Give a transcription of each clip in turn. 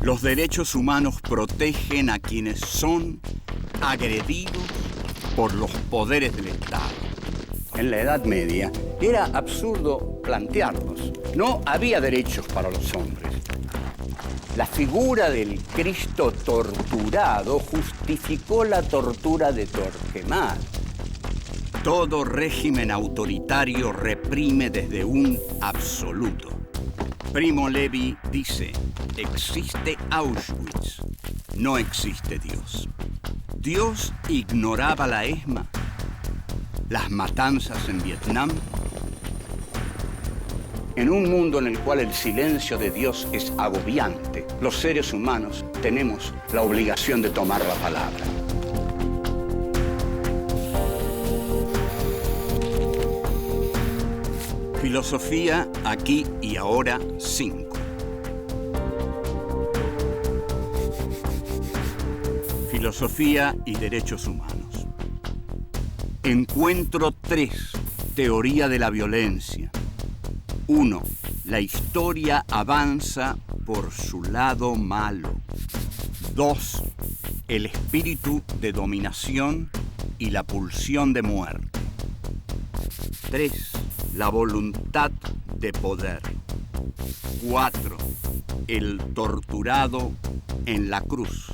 Los derechos humanos protegen a quienes son agredidos por los poderes del Estado. En la Edad Media era absurdo plantearlos. No había derechos para los hombres. La figura del Cristo torturado justificó la tortura de Torquemada. Todo régimen autoritario reprime desde un absoluto. Primo Levi dice, existe Auschwitz, no existe Dios. ¿Dios ignoraba la ESMA? ¿Las matanzas en Vietnam? En un mundo en el cual el silencio de Dios es agobiante, los seres humanos tenemos la obligación de tomar la palabra. Filosofía aquí y ahora 5. Filosofía y derechos humanos. Encuentro 3. Teoría de la violencia. 1. La historia avanza por su lado malo. 2. El espíritu de dominación y la pulsión de muerte. 3. La voluntad de poder. 4. El torturado en la cruz.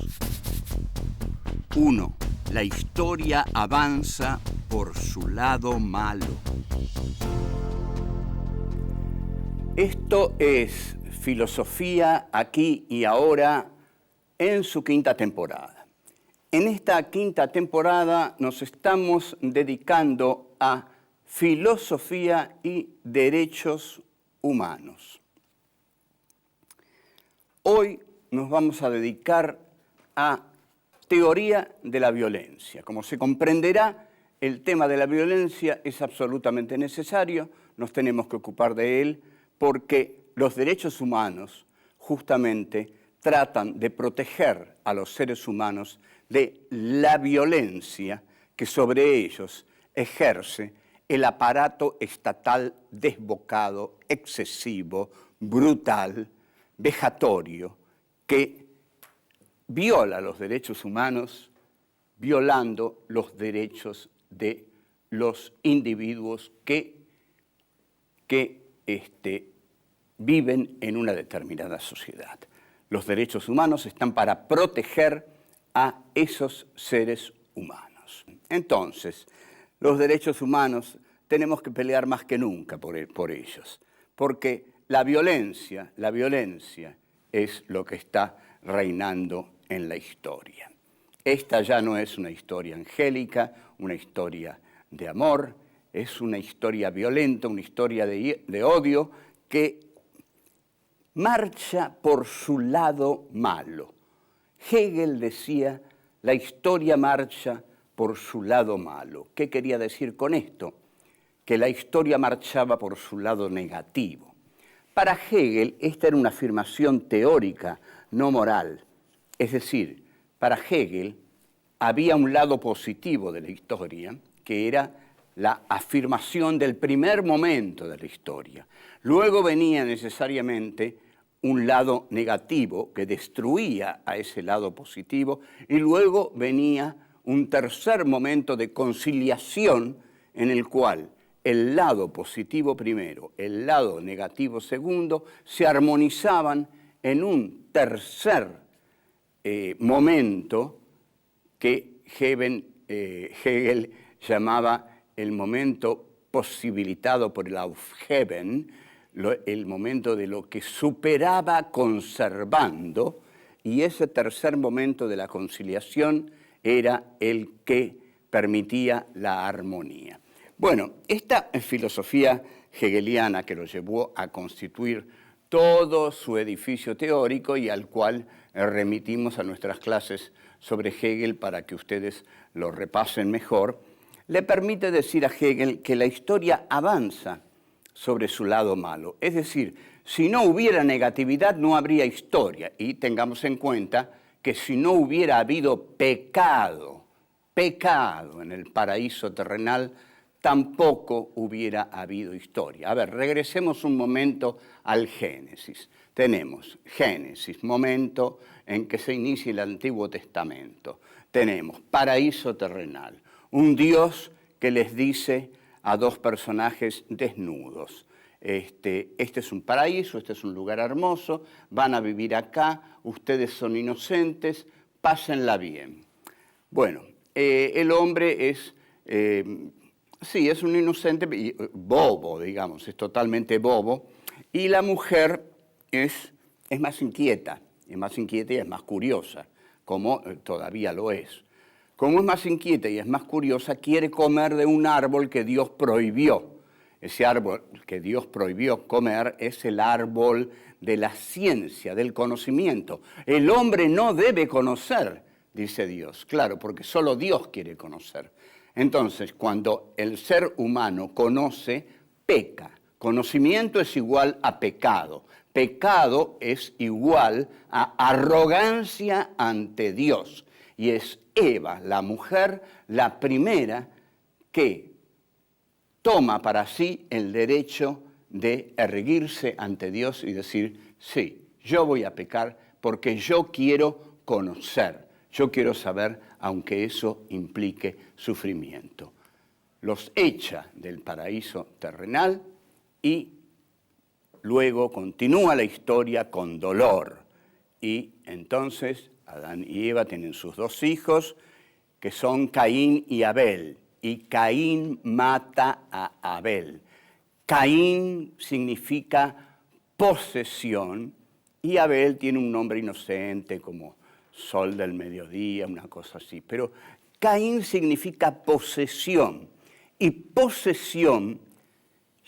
1. La historia avanza por su lado malo. Esto es Filosofía aquí y ahora en su 5ª temporada. En esta 5ª temporada nos estamos dedicando a filosofía y derechos humanos. Hoy nos vamos a dedicar a teoría de la violencia. Como se comprenderá, el tema de la violencia es absolutamente necesario, nos tenemos que ocupar de él, porque los derechos humanos justamente tratan de proteger a los seres humanos de la violencia que sobre ellos ejerce el aparato estatal desbocado, excesivo, brutal, vejatorio, que viola los derechos humanos, violando los derechos de los individuos que viven en una determinada sociedad. Los derechos humanos están para proteger a esos seres humanos. Entonces, los derechos humanos tenemos que pelear más que nunca por ellos, porque la violencia es lo que está reinando en la historia. Esta ya no es una historia angélica, una historia de amor, es una historia violenta, una historia de odio que marcha por su lado malo. Hegel decía, la historia marcha por su lado malo. ¿Qué quería decir con esto? Que la historia marchaba por su lado negativo. Para Hegel, esta era una afirmación teórica, no moral. Es decir, para Hegel había un lado positivo de la historia, que era la afirmación del primer momento de la historia. Luego venía necesariamente un lado negativo que destruía a ese lado positivo y luego venía un tercer momento de conciliación en el cual el lado positivo primero, el lado negativo segundo, se armonizaban en un tercer momento que Hegel llamaba el momento posibilitado por el Aufheben, el momento de lo que superaba conservando, y ese tercer momento de la conciliación era el que permitía la armonía. Bueno, esta filosofía hegeliana que lo llevó a constituir todo su edificio teórico y al cual remitimos a nuestras clases sobre Hegel para que ustedes lo repasen mejor, le permite decir a Hegel que la historia avanza sobre su lado malo. Es decir, si no hubiera negatividad no habría historia. Y tengamos en cuenta que si no hubiera habido pecado en el paraíso terrenal, tampoco hubiera habido historia. A ver, regresemos un momento al Génesis. tenemos Génesis, momento en que se inicia el Antiguo Testamento. Tenemos paraíso terrenal, un Dios que les dice a dos personajes desnudos: este es un paraíso, este es un lugar hermoso, van a vivir acá, ustedes son inocentes, pásenla bien. Bueno, el hombre es un inocente, bobo, digamos, es totalmente bobo, y la mujer es más inquieta, y es más curiosa, como todavía lo es. Como es más inquieta y es más curiosa, quiere comer de un árbol que Dios prohibió. Ese árbol que Dios prohibió comer es el árbol de la ciencia, del conocimiento. El hombre no debe conocer, dice Dios. Claro, porque solo Dios quiere conocer. Entonces, cuando el ser humano conoce, peca. Conocimiento es igual a pecado. Pecado es igual a arrogancia ante Dios. Y es Eva, la mujer, la primera que toma para sí el derecho de erguirse ante Dios y decir: sí, yo voy a pecar porque yo quiero conocer, yo quiero saber, aunque eso implique sufrimiento. Los echa del paraíso terrenal y luego continúa la historia con dolor. Y entonces Adán y Eva tienen sus dos hijos, que son Caín y Abel. Y Caín mata a Abel. Caín significa posesión y Abel tiene un nombre inocente como sol del mediodía, una cosa así. Pero Caín significa posesión y posesión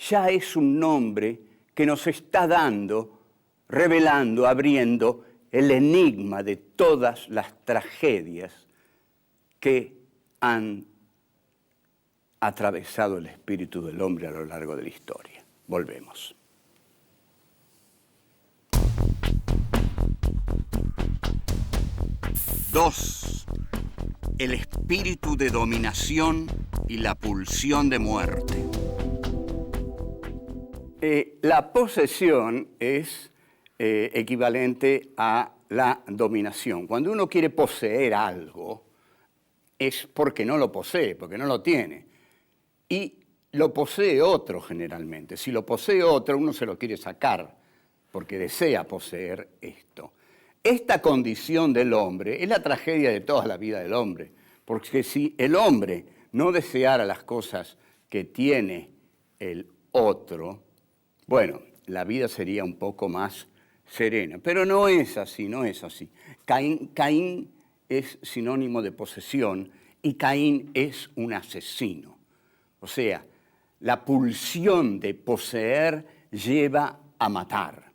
ya es un nombre que nos está dando, revelando, abriendo el enigma de todas las tragedias que han atravesado el espíritu del hombre a lo largo de la historia. Volvemos. Dos, el espíritu de dominación y la pulsión de muerte. La posesión es equivalente a la dominación. Cuando uno quiere poseer algo, es porque no lo posee, porque no lo tiene. Y lo posee otro generalmente. Si lo posee otro, uno se lo quiere sacar, porque desea poseer esto. Esta condición del hombre es la tragedia de toda la vida del hombre, porque si el hombre no deseara las cosas que tiene el otro, bueno, la vida sería un poco más serena. Pero no es así, no es así. Caín es sinónimo de posesión y Caín es un asesino. O sea, la pulsión de poseer lleva a matar.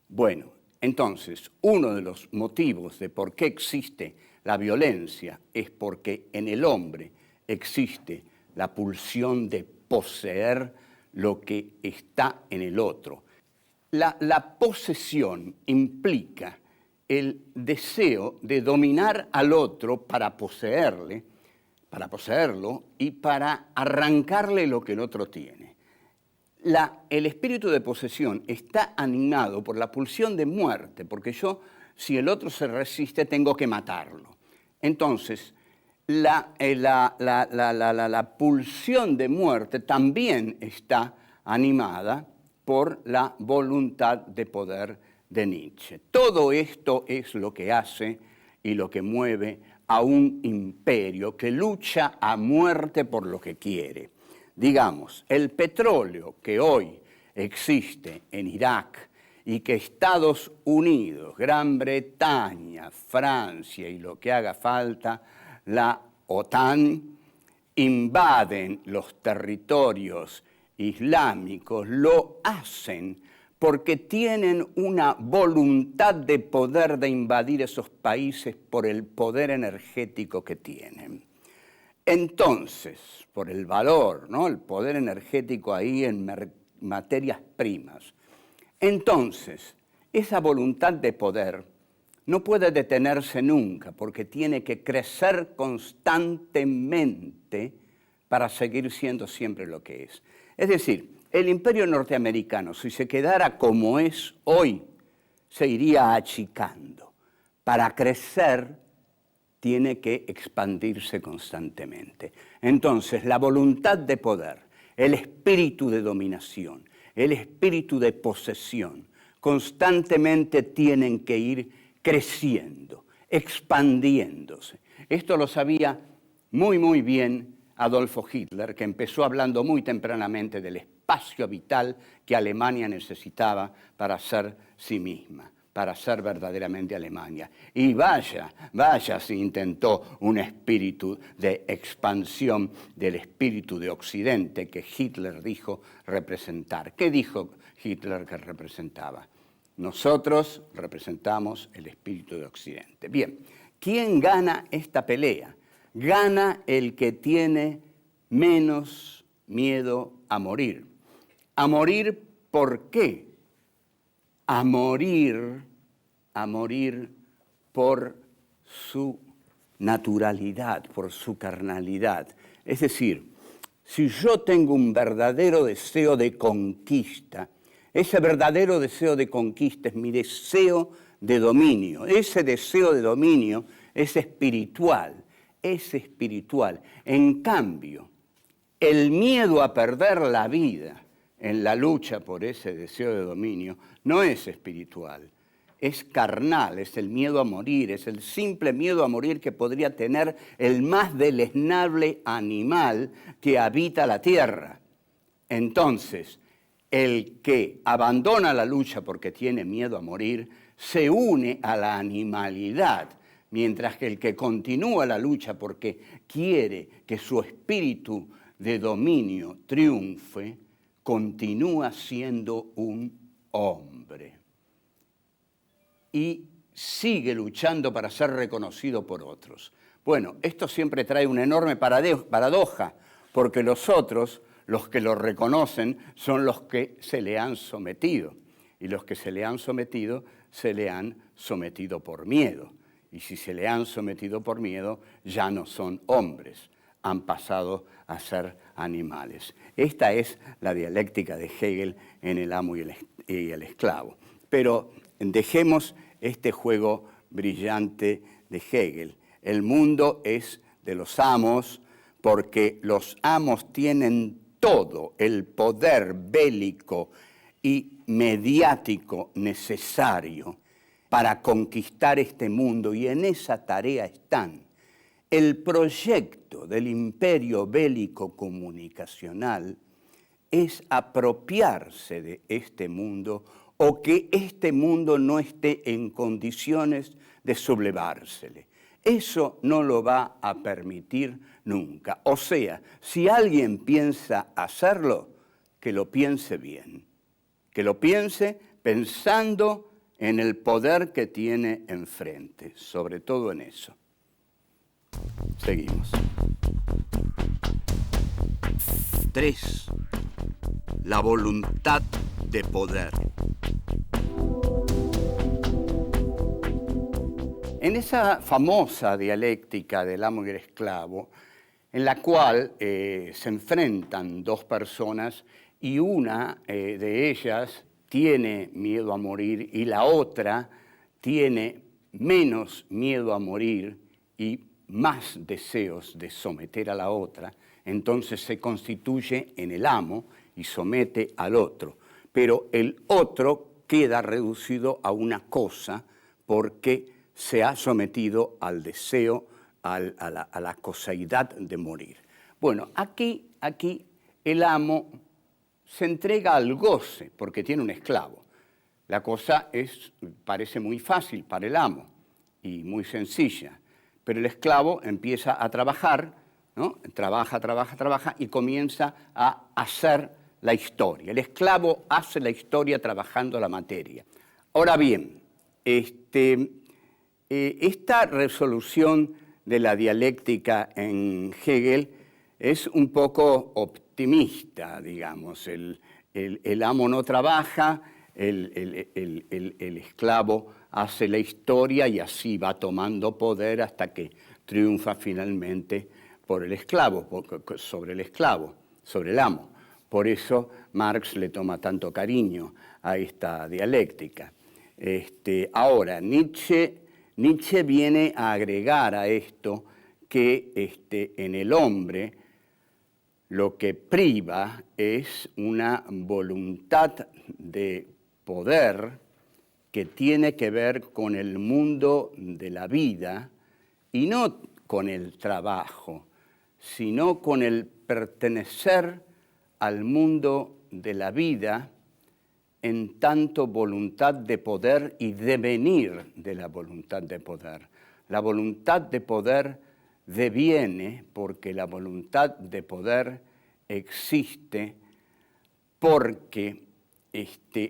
Bueno, entonces, uno de los motivos de por qué existe la violencia es porque en el hombre existe la pulsión de poseer lo que está en el otro. La posesión implica el deseo de dominar al otro para poseerlo y para arrancarle lo que el otro tiene. El espíritu de posesión está animado por la pulsión de muerte, porque yo, si el otro se resiste, tengo que matarlo. Entonces, la pulsión de muerte también está animada por la voluntad de poder de Nietzsche. Todo esto es lo que hace y lo que mueve a un imperio que lucha a muerte por lo que quiere. Digamos, el petróleo que hoy existe en Irak y que Estados Unidos, Gran Bretaña, Francia y lo que haga falta, la OTAN, invaden los territorios islámicos, lo hacen porque tienen una voluntad de poder de invadir esos países por el poder energético que tienen. Entonces, por el valor, ¿no? El poder energético ahí en materias primas. Entonces, esa voluntad de poder no puede detenerse nunca porque tiene que crecer constantemente para seguir siendo siempre lo que es. Es decir, el imperio norteamericano, si se quedara como es hoy, se iría achicando. Para crecer tiene que expandirse constantemente. Entonces, la voluntad de poder, el espíritu de dominación, el espíritu de posesión, constantemente tienen que ir creciendo, expandiéndose. Esto lo sabía muy bien Adolfo Hitler, que empezó hablando muy tempranamente del espacio vital que Alemania necesitaba para ser sí misma, para ser verdaderamente Alemania. Y vaya si intentó un espíritu de expansión del espíritu de Occidente que Hitler dijo representar. ¿Qué dijo Hitler que representaba? Nosotros representamos el espíritu de Occidente. Bien, ¿quién gana esta pelea? Gana el que tiene menos miedo a morir. ¿A morir por qué? A morir por su naturalidad, por su carnalidad. Es decir, si yo tengo un verdadero deseo de conquista, ese verdadero deseo de conquista es mi deseo de dominio. Ese deseo de dominio es espiritual, En cambio, el miedo a perder la vida en la lucha por ese deseo de dominio no es espiritual, es carnal, es el miedo a morir, es el simple miedo a morir que podría tener el más deleznable animal que habita la tierra. Entonces, el que abandona la lucha porque tiene miedo a morir se une a la animalidad, mientras que el que continúa la lucha porque quiere que su espíritu de dominio triunfe, continúa siendo un hombre y sigue luchando para ser reconocido por otros. Bueno, esto siempre trae una enorme paradoja, porque los otros, los que lo reconocen, son los que se le han sometido, y los que se le han sometido por miedo. Y si se le han sometido por miedo, ya no son hombres, han pasado a ser animales. Esta es la dialéctica de Hegel en El amo y el esclavo. Pero dejemos este juego brillante de Hegel. El mundo es de los amos porque los amos tienen todo el poder bélico y mediático necesario para conquistar este mundo, y en esa tarea están. El proyecto del imperio bélico comunicacional es apropiarse de este mundo o que este mundo no esté en condiciones de sublevársele. Eso no lo va a permitir nunca. O sea, si alguien piensa hacerlo, que lo piense bien, que lo piense pensando en el poder que tiene enfrente, sobre todo en eso. Seguimos. 3. La voluntad de poder. En esa famosa dialéctica del amo y el esclavo, en la cual se enfrentan dos personas y una de ellas tiene miedo a morir y la otra tiene menos miedo a morir y más deseos de someter a la otra, entonces se constituye en el amo y somete al otro. Pero el otro queda reducido a una cosa porque se ha sometido al deseo, a la coseidad de morir. Bueno, aquí el amo se entrega al goce porque tiene un esclavo. La cosa parece muy fácil para el amo y muy sencilla, pero el esclavo empieza a trabajar, ¿no? Trabaja y comienza a hacer la historia. El esclavo hace la historia trabajando la materia. Ahora bien, esta resolución de la dialéctica en Hegel es un poco optimista, digamos. El amo no trabaja, el esclavo hace la historia y así va tomando poder hasta que triunfa finalmente sobre el amo. Por eso Marx le toma tanto cariño a esta dialéctica. Ahora, Nietzsche viene a agregar a esto que en el hombre lo que priva es una voluntad de poder que tiene que ver con el mundo de la vida y no con el trabajo, sino con el pertenecer al mundo de la vida en tanto voluntad de poder y devenir de la voluntad de poder. La voluntad de poder deviene porque la voluntad de poder existe porque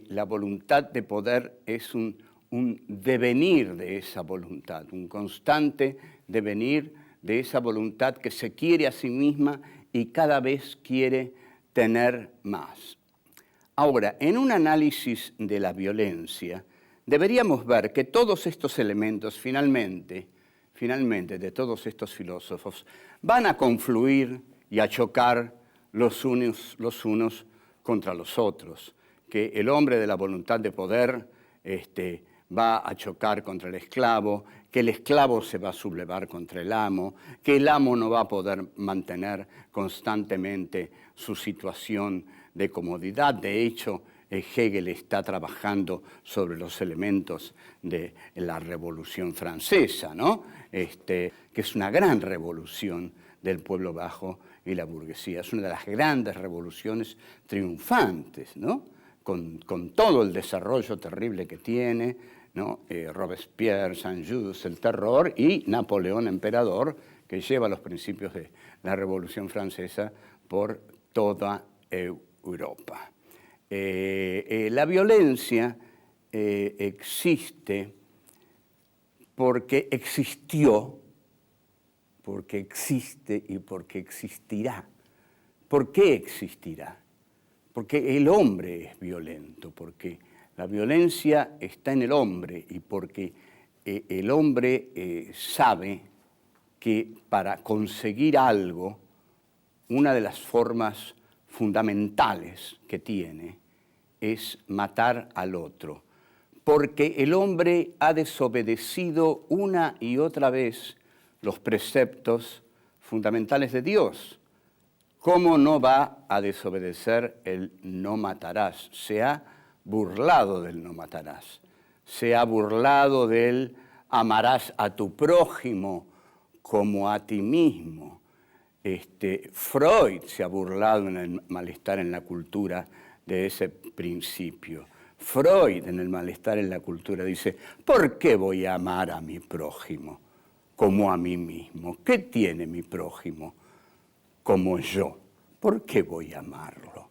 la voluntad de poder es un devenir de esa voluntad, un constante devenir de esa voluntad que se quiere a sí misma y cada vez quiere tener más. Ahora, en un análisis de la violencia, deberíamos ver que todos estos elementos, finalmente, de todos estos filósofos, van a confluir y a chocar los unos contra los otros. Que el hombre de la voluntad de poder va a chocar contra el esclavo, que el esclavo se va a sublevar contra el amo, que el amo no va a poder mantener constantemente su situación de comodidad. De hecho, Hegel está trabajando sobre los elementos de la Revolución Francesa, ¿no? Que es una gran revolución del pueblo bajo y la burguesía. Es una de las grandes revoluciones triunfantes, ¿no? Con todo el desarrollo terrible que tiene, ¿no? Robespierre, Saint-Just, el terror, y Napoleón, emperador, que lleva los principios de la Revolución Francesa por toda Europa. La violencia existe porque existió, porque existe y porque existirá. ¿Por qué existirá? Porque el hombre es violento, porque la violencia está en el hombre y porque el hombre sabe que para conseguir algo, una de las formas fundamentales que tiene es matar al otro, porque el hombre ha desobedecido una y otra vez los preceptos fundamentales de Dios. ¿Cómo no va a desobedecer el no matarás? Se ha burlado del no matarás, se ha burlado del amarás a tu prójimo como a ti mismo. Freud se ha burlado en el malestar en la cultura de ese principio. Freud en el malestar en la cultura dice, ¿por qué voy a amar a mi prójimo como a mí mismo? ¿Qué tiene mi prójimo como yo? ¿Por qué voy a amarlo?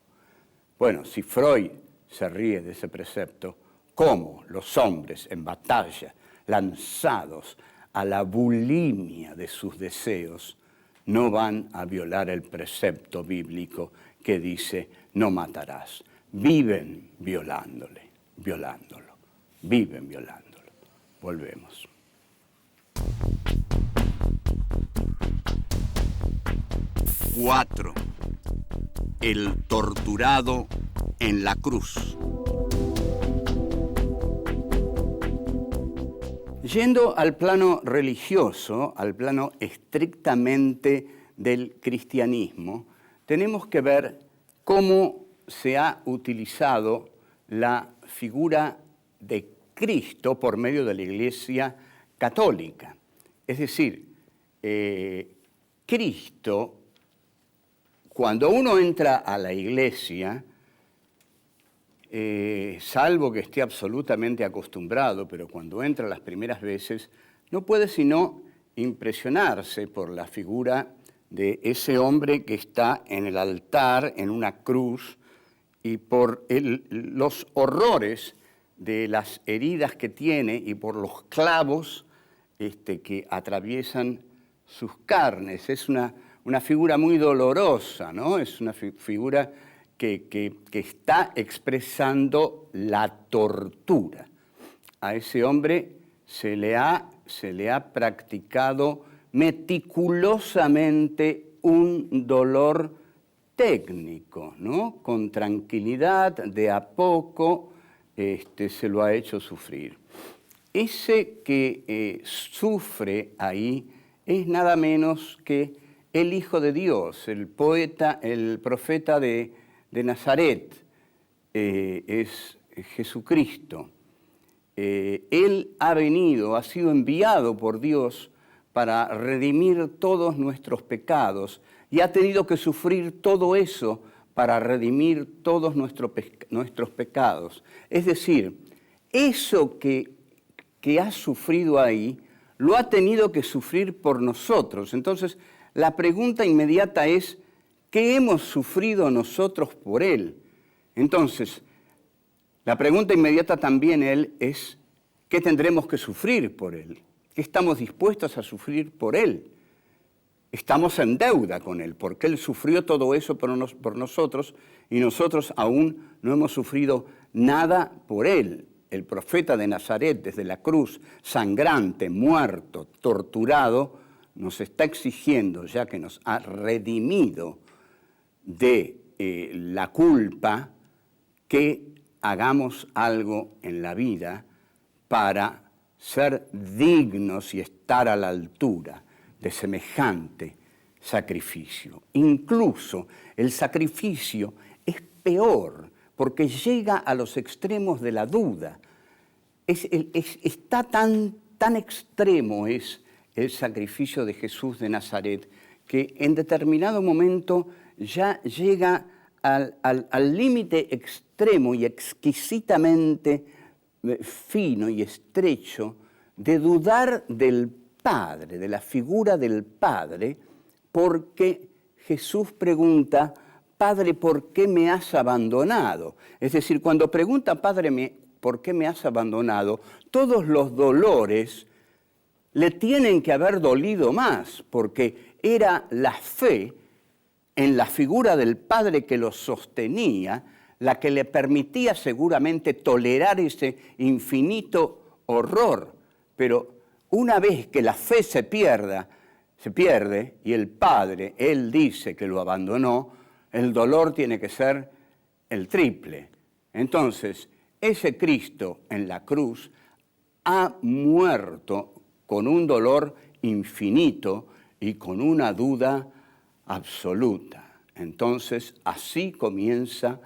Bueno, si Freud se ríe de ese precepto, ¿cómo los hombres en batalla, lanzados a la bulimia de sus deseos, no van a violar el precepto bíblico que dice no matarás? Viven violándolo, viven violándolo. Volvemos. Cuatro. El torturado en la cruz. Yendo al plano religioso, al plano estrictamente del cristianismo, tenemos que ver cómo se ha utilizado la figura de Cristo por medio de la Iglesia católica. Es decir, Cristo, cuando uno entra a la Iglesia, salvo que esté absolutamente acostumbrado, pero cuando entra las primeras veces, no puede sino impresionarse por la figura de ese hombre que está en el altar, en una cruz, y por los horrores de las heridas que tiene y por los clavos que atraviesan sus carnes. Es una figura muy dolorosa, ¿no? Es una figura que está expresando la tortura. A ese hombre se le ha practicado meticulosamente un dolor técnico, ¿no? Con tranquilidad, de a poco, se lo ha hecho sufrir. Ese que sufre ahí es nada menos que el Hijo de Dios, el poeta, el profeta de Nazaret, es Jesucristo. Él ha venido, ha sido enviado por Dios para redimir todos nuestros pecados y ha tenido que sufrir todo eso para redimir todos nuestros pecados. Es decir, eso que ha sufrido ahí, lo ha tenido que sufrir por nosotros. Entonces, la pregunta inmediata es, ¿qué hemos sufrido nosotros por Él? Entonces, la pregunta inmediata también es, ¿qué tendremos que sufrir por Él? ¿Qué estamos dispuestos a sufrir por Él? Estamos en deuda con Él, porque Él sufrió todo eso por nosotros y nosotros aún no hemos sufrido nada por Él. El profeta de Nazaret, desde la cruz, sangrante, muerto, torturado, nos está exigiendo, ya que nos ha redimido de la culpa, que hagamos algo en la vida para ser dignos y estar a la altura de semejante sacrificio. Incluso el sacrificio es peor porque llega a los extremos de la duda. Está tan extremo es el sacrificio de Jesús de Nazaret que en determinado momento ya llega al límite extremo y exquisitamente fino y estrecho de dudar del Padre, de la figura del Padre, porque Jesús pregunta, Padre, ¿por qué me has abandonado? Es decir, cuando pregunta, Padre, ¿por qué me has abandonado? Todos los dolores le tienen que haber dolido más, porque era la fe en la figura del Padre que lo sostenía, la que le permitía seguramente tolerar ese infinito horror. Pero una vez que la fe se pierde y el Padre, Él dice que lo abandonó, el dolor tiene que ser el triple. Entonces, ese Cristo en la cruz ha muerto con un dolor infinito y con una duda absoluta. Entonces, así comienza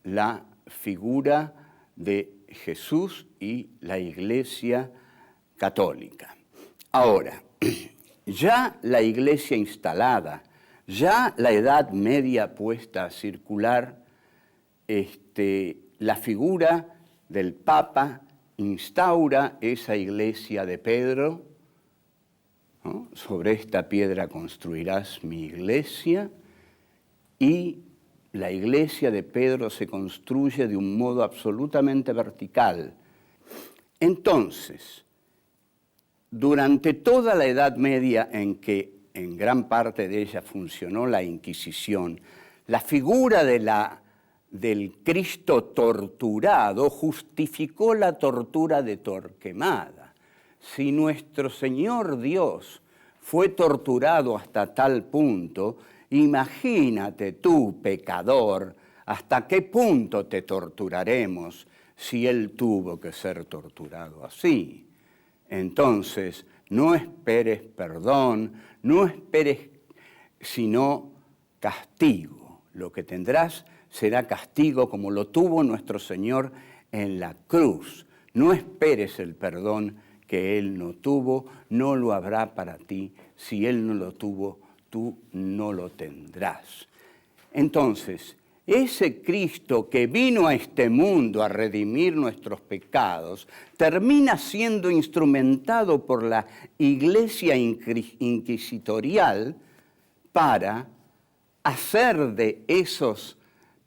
la figura de Jesús y la Iglesia católica. Ahora, ya la Iglesia instalada, ya la Edad Media puesta a circular, la figura del Papa instaura esa Iglesia de Pedro, ¿no? Sobre esta piedra construirás mi iglesia, y la iglesia de Pedro se construye de un modo absolutamente vertical. Entonces, durante toda la Edad Media, en que en gran parte de ella funcionó la Inquisición, la figura del Cristo torturado justificó la tortura de Torquemada. Si nuestro Señor Dios fue torturado hasta tal punto, imagínate tú, pecador, hasta qué punto te torturaremos si Él tuvo que ser torturado así. Entonces, no esperes perdón, no esperes sino castigo. Lo que tendrás será castigo como lo tuvo nuestro Señor en la cruz. No esperes el perdón que Él no tuvo, no lo habrá para ti. Si Él no lo tuvo, tú no lo tendrás. Entonces, ese Cristo que vino a este mundo a redimir nuestros pecados, termina siendo instrumentado por la Iglesia inquisitorial para hacer de esos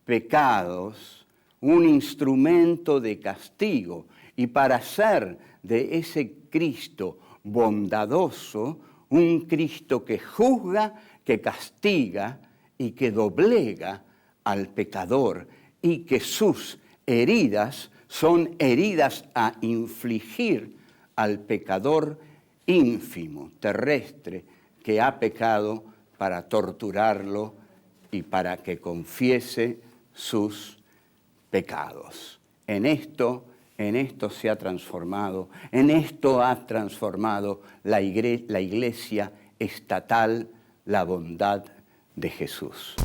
pecados un instrumento de castigo y para hacer de ese Cristo bondadoso un Cristo que juzga, que castiga y que doblega al pecador, y que sus heridas son heridas a infligir al pecador ínfimo, terrestre, que ha pecado, para torturarlo y para que confiese sus pecados. En esto se ha transformado, en esto ha transformado la iglesia estatal, la bondad de Jesús.